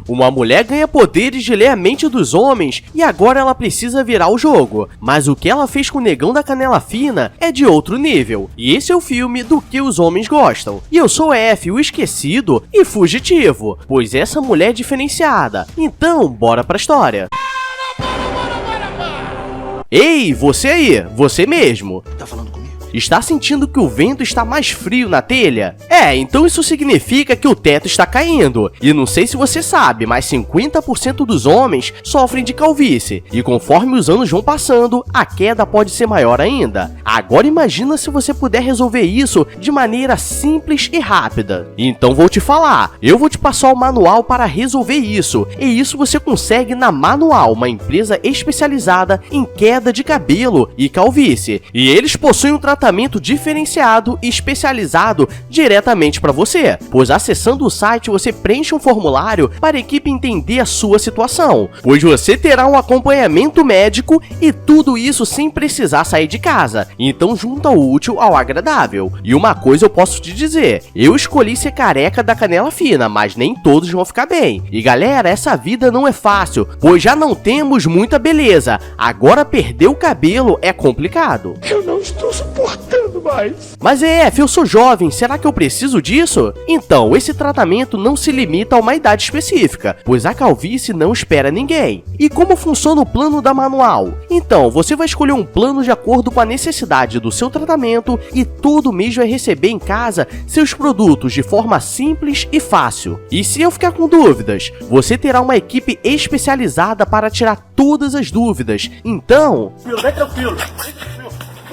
Uma mulher ganha poderes de ler a mente dos homens e agora ela precisa virar o jogo. Mas o que ela fez com o negão da canela fina é de outro nível. E esse é o filme do que os homens gostam. E eu sou F, o esquecido e fugitivo, pois essa mulher é diferenciada. Então, bora pra história. Ei, você aí, você mesmo. Tá falando comigo? Está sentindo que o vento está mais frio na telha? Então isso significa que o teto está caindo. E não sei se você sabe, mas 50% dos homens sofrem de calvície. E conforme os anos vão passando, a queda pode ser maior ainda. Agora imagina se você puder resolver isso de maneira simples e rápida. Então vou te falar, eu vou te passar o manual para resolver isso. E isso você consegue na Manual, uma empresa especializada em queda de cabelo e calvície. E eles possuem um tratamento diferenciado e especializado diretamente para você, pois acessando o site você preenche um formulário para a equipe entender a sua situação, pois você terá um acompanhamento médico e tudo isso sem precisar sair de casa. Então junta o útil ao agradável. E uma coisa eu posso te dizer, eu escolhi ser careca da canela fina, mas nem todos vão ficar bem. E galera, essa vida não é fácil, pois já não temos muita beleza, agora perder o cabelo é complicado. Eu não estou suportando mais. Mas eu sou jovem, será que eu preciso disso? Então, esse tratamento não se limita a uma idade específica, pois a calvície não espera ninguém. E como funciona o plano da Manual? Então, você vai escolher um plano de acordo com a necessidade do seu tratamento e todo mês vai receber em casa seus produtos de forma simples e fácil. E se eu ficar com dúvidas, você terá uma equipe especializada para tirar todas as dúvidas. Então... Vem tranquilo.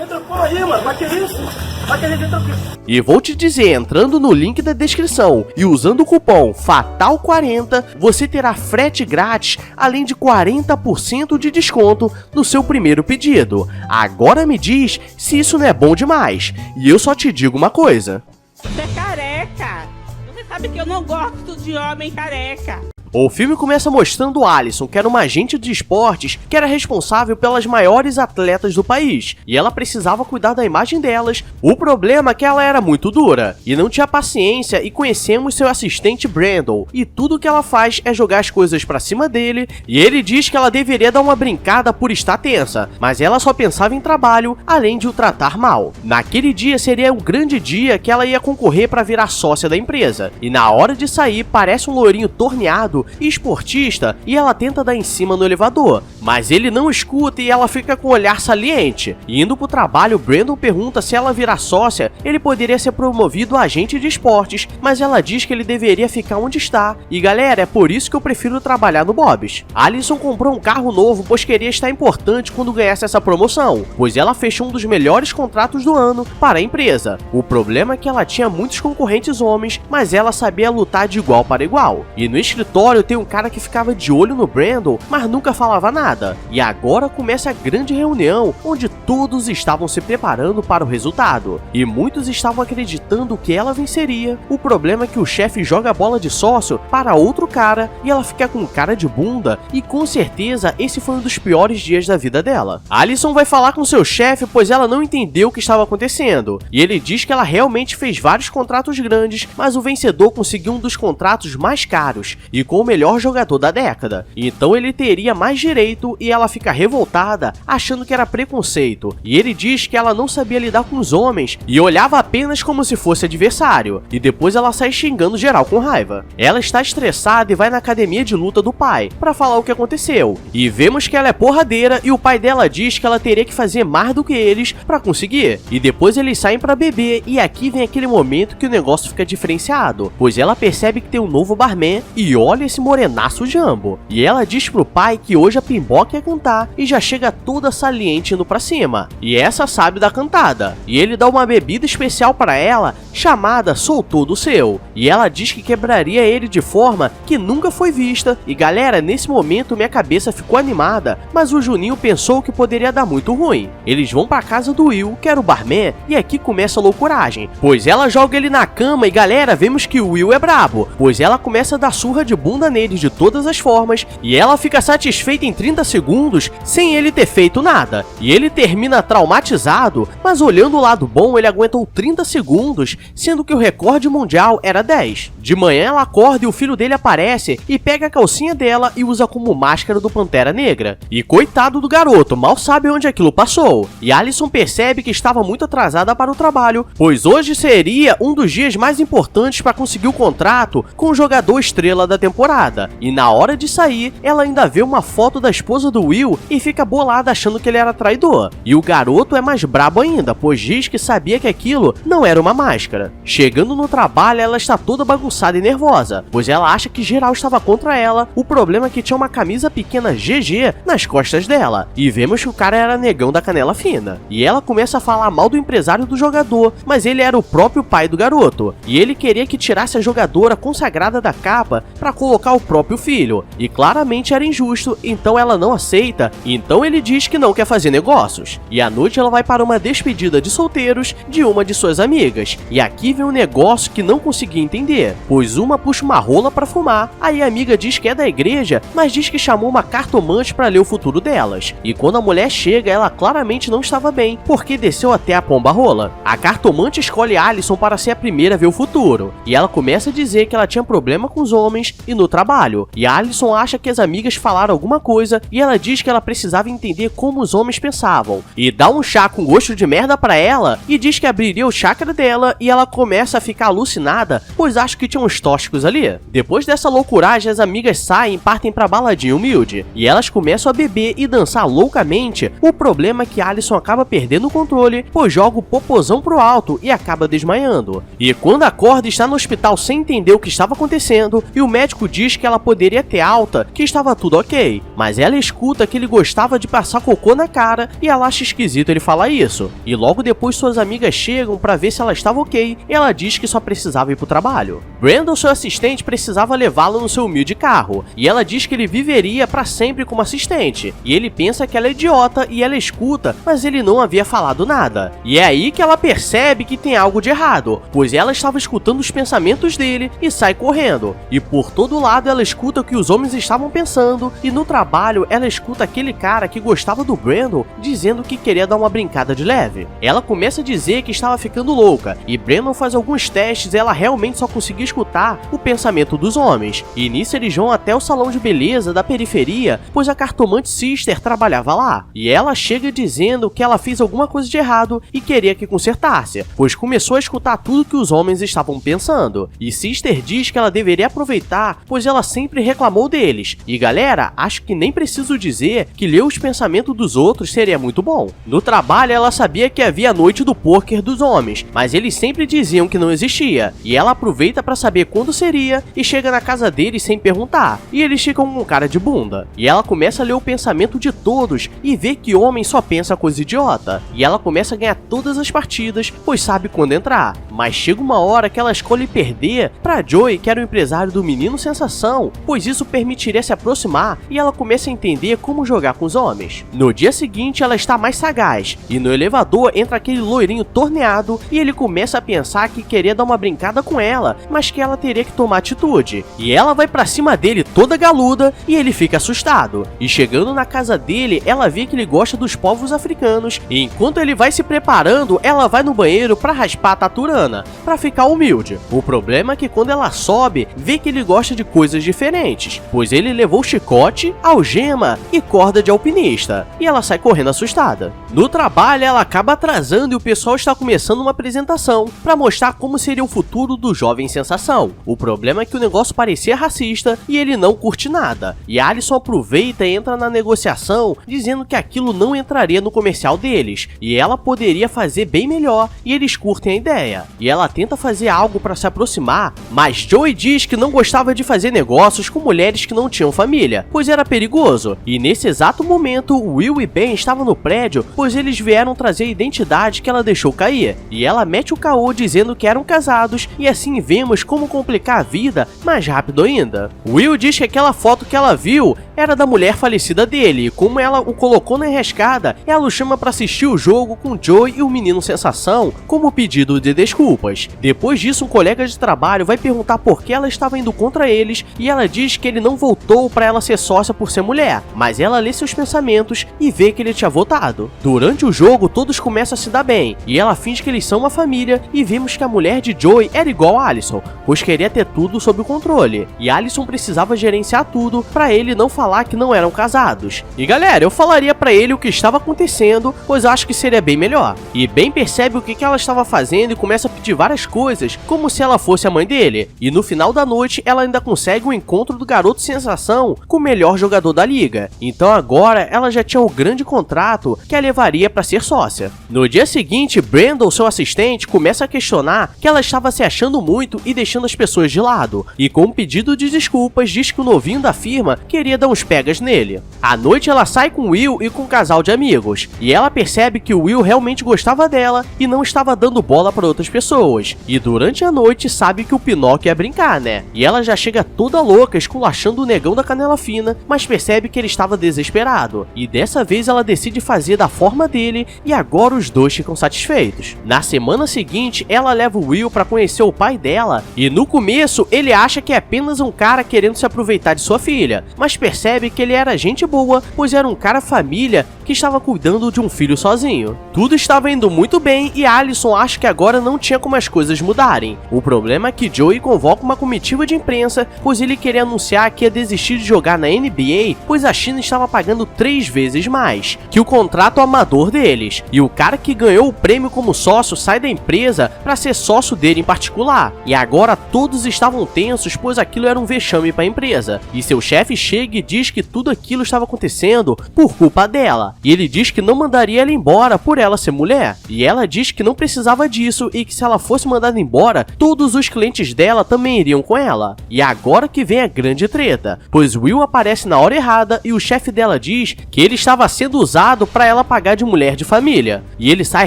Entra aí, mano. Vai querer isso? Vai querer vir tranquilo. E vou te dizer, entrando no link da descrição e usando o cupom FATAL40, você terá frete grátis, além de 40% de desconto no seu primeiro pedido. Agora me diz se isso não é bom demais. E eu só te digo uma coisa. Você é careca. Você sabe que eu não gosto de homem careca. O filme começa mostrando Alison, que era uma agente de esportes que era responsável pelas maiores atletas do país, e ela precisava cuidar da imagem delas. O problema é que ela era muito dura, e não tinha paciência, e conhecemos seu assistente Brandon, e tudo que ela faz é jogar as coisas pra cima dele, e ele diz que ela deveria dar uma brincada por estar tensa, mas ela só pensava em trabalho, além de o tratar mal. Naquele dia seria um grande dia que ela ia concorrer para virar sócia da empresa, e na hora de sair parece um loirinho torneado e esportista e ela tenta dar em cima no elevador, mas ele não escuta e ela fica com um olhar saliente. E indo pro trabalho, Brandon pergunta se ela virar sócia, ele poderia ser promovido a agente de esportes, mas ela diz que ele deveria ficar onde está. E galera, é por isso que eu prefiro trabalhar no Bob's. Alison comprou um carro novo, pois queria estar importante quando ganhasse essa promoção, pois ela fechou um dos melhores contratos do ano para a empresa. O problema é que ela tinha muitos concorrentes homens, mas ela sabia lutar de igual para igual. E no escritório tem um cara que ficava de olho no Brandon, mas nunca falava nada. E agora começa a grande reunião, onde todos estavam se preparando para o resultado. E muitos estavam acreditando que ela venceria. O problema é que o chefe joga a bola de sócio para outro cara, e ela fica com cara de bunda, e com certeza esse foi um dos piores dias da vida dela. Alison vai falar com seu chefe, pois ela não entendeu o que estava acontecendo. E ele diz que ela realmente fez vários contratos grandes, mas o vencedor conseguiu um dos contratos mais caros, e com o melhor jogador da década. Então ele teria mais direito e ela fica revoltada, achando que era preconceito. E ele diz que ela não sabia lidar com os homens e olhava apenas como se fosse adversário. E depois ela sai xingando geral com raiva. Ela está estressada e vai na academia de luta do pai para falar o que aconteceu. E vemos que ela é porradeira e o pai dela diz que ela teria que fazer mais do que eles para conseguir. E depois eles saem para beber e aqui vem aquele momento que o negócio fica diferenciado, pois ela percebe que tem um novo barman e olha esse morenaço Jambo. E ela diz pro pai que hoje a Pimboca ia cantar e já chega toda saliente indo pra cima. E essa sabe da cantada. E ele dá uma bebida especial para ela chamada Soltou do Seu. E ela diz que quebraria ele de forma que nunca foi vista. E galera, nesse momento minha cabeça ficou animada, mas o Juninho pensou que poderia dar muito ruim. Eles vão pra casa do Will, que era o barman, e aqui começa a loucuragem, pois ela joga ele na cama e galera, vemos que o Will é brabo, pois ela começa a dar surra de bunda nele de todas as formas, e ela fica satisfeita em 30 segundos sem ele ter feito nada. E ele termina termina traumatizado, mas olhando o lado bom, ele aguentou 30 segundos, sendo que o recorde mundial era 10. De manhã ela acorda e o filho dele aparece e pega a calcinha dela e usa como máscara do Pantera Negra. E coitado do garoto, mal sabe onde aquilo passou. E Allison percebe que estava muito atrasada para o trabalho, pois hoje seria um dos dias mais importantes para conseguir o contrato com o jogador estrela da temporada. E na hora de sair, ela ainda vê uma foto da esposa do Will e fica bolada achando que ele era traidor. E o garoto é mais brabo ainda, pois diz que sabia que aquilo não era uma máscara. Chegando no trabalho, ela está toda bagunçada e nervosa, pois ela acha que geral estava contra ela. O problema é que tinha uma camisa pequena GG nas costas dela, e vemos que o cara era negão da canela fina. E ela começa a falar mal do empresário do jogador, mas ele era o próprio pai do garoto, e ele queria que tirasse a jogadora consagrada da capa para colocar o próprio filho, e claramente era injusto, então ela não aceita, então ele diz que não quer fazer negócios. E à noite ela vai para uma despedida de solteiros de uma de suas amigas, e aqui vem um negócio que não consegui entender, pois uma puxa uma rola para fumar, aí a amiga diz que é da igreja, mas diz que chamou uma cartomante para ler o futuro delas, e quando a mulher chega, ela claramente não estava bem, porque desceu até a pomba rola. A cartomante escolhe Allison para ser a primeira a ver o futuro, e ela começa a dizer que ela tinha problema com os homens e no trabalho, e a Allison acha que as amigas falaram alguma coisa, e ela diz que ela precisava entender como os homens pensavam, e dá um chá com gosto de merda pra ela, e diz que abriria o chakra dela, e ela começa a ficar alucinada, pois acha que tinha uns tóxicos ali. Depois dessa loucuragem, as amigas saem e partem pra baladinha humilde, e elas começam a beber e dançar loucamente. O problema é que Allison acaba perdendo o controle, pois joga o popozão pro alto e acaba desmaiando. E quando acorda, está no hospital sem entender o que estava acontecendo, e o médico diz que ela poderia ter alta, que estava tudo ok, mas ela escuta que ele gostava de passar cocô na cara, e ela acha esquisito ele falar isso. E logo depois suas amigas chegam para ver se ela estava ok, e ela diz que só precisava ir pro trabalho. Brandon, seu assistente, precisava levá-la no seu humilde carro, e ela diz que ele viveria para sempre como assistente, e ele pensa que ela é idiota e ela escuta, mas ele não havia falado nada. E é aí que ela percebe que tem algo de errado, pois ela estava escutando os pensamentos dele e sai correndo. E por todo lado ela escuta o que os homens estavam pensando, e no trabalho ela escuta aquele cara que gostava do Brandon dizendo que queria dar uma brincada de leve. Ela começa a dizer que estava ficando louca, e Brandon faz alguns testes e ela realmente só conseguia escutar o pensamento dos homens. E nisso eles vão até o salão de beleza da periferia, pois a cartomante Sister trabalhava lá, e ela chega dizendo que ela fez alguma coisa de errado e queria que consertasse, pois começou a escutar tudo que os homens estavam pensando. E Sister diz que ela deveria aproveitar, pois ela sempre reclamou deles. E galera, acho que nem preciso dizer que ler os pensamentos dos outros seria muito bom. No trabalho ela sabia que havia a noite do pôquer dos homens, mas eles sempre diziam que não existia, e ela aproveita para saber quando seria e chega na casa deles sem perguntar, e eles ficam com cara de bunda. E ela começa a ler o pensamento de todos e vê que homem só pensa coisa idiota, e ela começa a ganhar todas as partidas, pois sabe quando entrar. Mas chega uma hora que ela escolhe perder para Joey, que era o empresário do menino sensação, pois isso permitiria se aproximar, e ela começa a entender como jogar com os homens. No dia seguinte ela está mais sagaz, e no elevador entra aquele loirinho torneado, e ele começa a pensar que queria dar uma brincada com ela, mas que ela teria que tomar atitude. E ela vai pra cima dele toda galuda, e ele fica assustado. E chegando na casa dele, ela vê que ele gosta dos povos africanos, e enquanto ele vai se preparando, ela vai no banheiro pra raspar a taturana, pra ficar humilde. O problema é que quando ela sobe, vê que ele gosta de coisas diferentes, pois ele levou chicote, algema e corda de alpinista, e ela sai correndo assustada. No trabalho, ela acaba atrasando e o pessoal está começando uma apresentação para mostrar como seria o futuro do jovem sensação. O problema é que o negócio parecia racista e ele não curte nada, e Allison aproveita e entra na negociação dizendo que aquilo não entraria no comercial deles, e ela poderia fazer bem melhor, e eles curtem a ideia. E ela tenta fazer algo para se aproximar, mas Joey diz que não gostava de fazer negócios com mulheres que não tinham família, pois era perigoso. E nesse exato momento, Will e Ben estavam no prédio, pois eles vieram trazer a identidade que ela deixou cair, e ela mete o caô dizendo que eram casados, e assim vemos como complicar a vida mais rápido ainda. Will diz que aquela foto que ela viu era da mulher falecida dele, e como ela o colocou na enrascada, ela o chama para assistir o jogo com Joey e o menino sensação como pedido de desculpas. Depois disso, um colega de trabalho vai perguntar por que ela estava indo contra eles, e ela diz que ele não voltou para ela ser sócia por ser mulher, mas ela lê seus pensamentos e vê que ele tinha votado. passado. Durante o jogo, todos começam a se dar bem, e ela finge que eles são uma família, e vimos que a mulher de Joey era igual a Allison, pois queria ter tudo sob o controle, e Allison precisava gerenciar tudo pra ele não falar que não eram casados. E galera, eu falaria pra ele o que estava acontecendo, pois acho que seria bem melhor. E Ben percebe o que ela estava fazendo e começa a pedir várias coisas, como se ela fosse a mãe dele, e no final da noite ela ainda consegue o encontro do garoto sensação com o melhor jogador da liga. Então agora ela já tinha o grande contrato que a levaria para ser sócia. No dia seguinte, Brandon, seu assistente, começa a questionar que ela estava se achando muito e deixando as pessoas de lado, e com um pedido de desculpas diz que o novinho da firma queria dar uns pegas nele. À noite ela sai com Will e com um casal de amigos, e ela percebe que o Will realmente gostava dela e não estava dando bola para outras pessoas, e durante a noite sabe que o Pinóquio ia brincar, né? E ela já chega toda louca esculachando o negão da canela fina, mas percebe que ele estava desesperado, e dessa vez ela decide fazer da forma dele, e agora os dois ficam satisfeitos. Na semana seguinte, ela leva o Will para conhecer o pai dela, e no começo ele acha que é apenas um cara querendo se aproveitar de sua filha, mas percebe que ele era gente boa, pois era um cara família que estava cuidando de um filho sozinho. Tudo estava indo muito bem e Allison acha que agora não tinha como as coisas mudarem. O problema é que Joey convoca uma comitiva de imprensa, pois ele queria anunciar que ia desistir de jogar na NBA, pois a China estava pagando 3 vezes mais que o contrato amador deles, e o cara que ganhou o prêmio como sócio sai da empresa para ser sócio dele em particular. E agora todos estavam tensos, pois aquilo era um vexame para a empresa, e seu chefe chega e diz que tudo aquilo estava acontecendo por culpa dela, e ele diz que não mandaria ela embora por ela ser mulher, e ela diz que não precisava disso e que se ela fosse mandada embora, todos os clientes dela também iriam com ela. E agora que vem a grande treta, pois Will aparece na hora errada e o chefe dela diz que ele estava sendo usado para ela pagar de mulher de família, e ele sai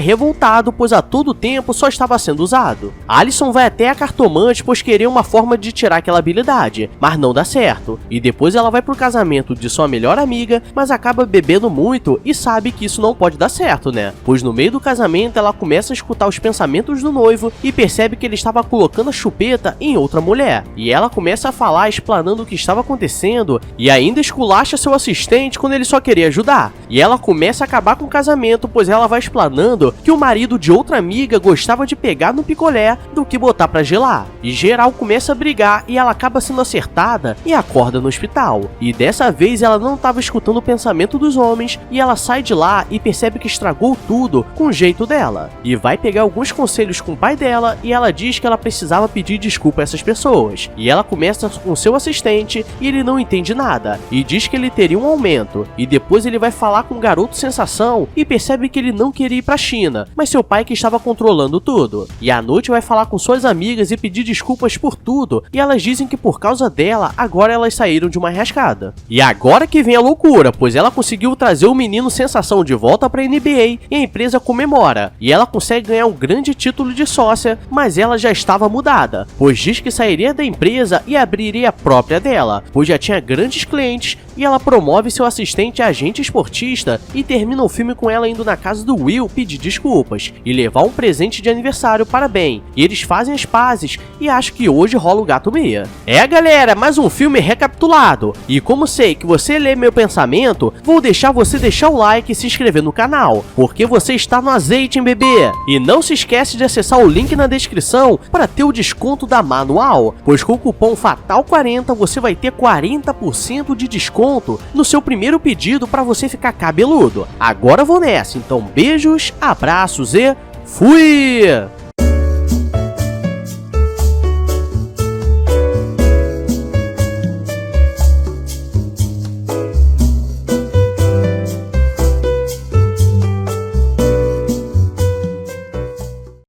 revoltado, pois a todo tempo só estava sendo usado. Allison vai até a cartomante, pois queria uma forma de tirar aquela habilidade, mas não dá certo, e depois ela vai pro casamento de sua melhor amiga, mas acaba bebendo muito e sabe que isso não pode dar certo, né? Pois no meio do casamento ela começa a escutar os pensamentos do noivo e percebe que ele estava colocando a chupeta em outra mulher, e ela começa a falar explanando o que estava acontecendo e ainda esculacha seu assistente quando ele só queria ajudar. E ela começa a acabar com o casamento, pois ela vai explanando que o marido de outra amiga gostava de pegar no picolé do que botar pra gelar, e geral começa a brigar e ela acaba sendo acertada e acorda no hospital. E dessa vez ela não estava escutando o pensamento dos homens e ela sai de lá e percebe que estragou tudo com o jeito dela, e vai pegar alguns conselhos com o pai dela, e ela diz que ela precisava pedir desculpa a essas pessoas, e ela começa com seu assistente e ele não entende nada, e diz que ele teria um aumento, e depois ele vai falar com o garoto sensação e percebe que ele não queria ir pra China, mas seu pai que estava controlando tudo. E à noite vai falar com suas amigas e pedir desculpas por tudo, e elas dizem que por causa dela, agora elas saíram de uma enrascada. E agora que vem a loucura, pois ela conseguiu trazer o menino sensação de volta pra NBA e a empresa comemora, e ela consegue ganhar um grande título de sócia, mas ela já estava mudada, pois diz que sairia da empresa e abriria a própria dela, pois já tinha grandes clientes, e ela promove seu assistente a agente esportista e termina o filme com ela indo na casa do Will pedir desculpas e levar um presente de aniversário para Ben, e eles fazem as pazes e acho que hoje rola o gato meia. É galera, mais um filme recapitulado, e como sei que você lê meu pensamento, vou deixar você deixar o like e se inscrever no canal, porque você está no azeite, hein, bebê? E não se esquece de acessar o link na descrição para ter o desconto da Manual, pois com o cupom FATAL40 você vai ter 40% de desconto no seu primeiro pedido para você ficar cabeludo. Agora eu vou nessa, então beijos, abraços e fui!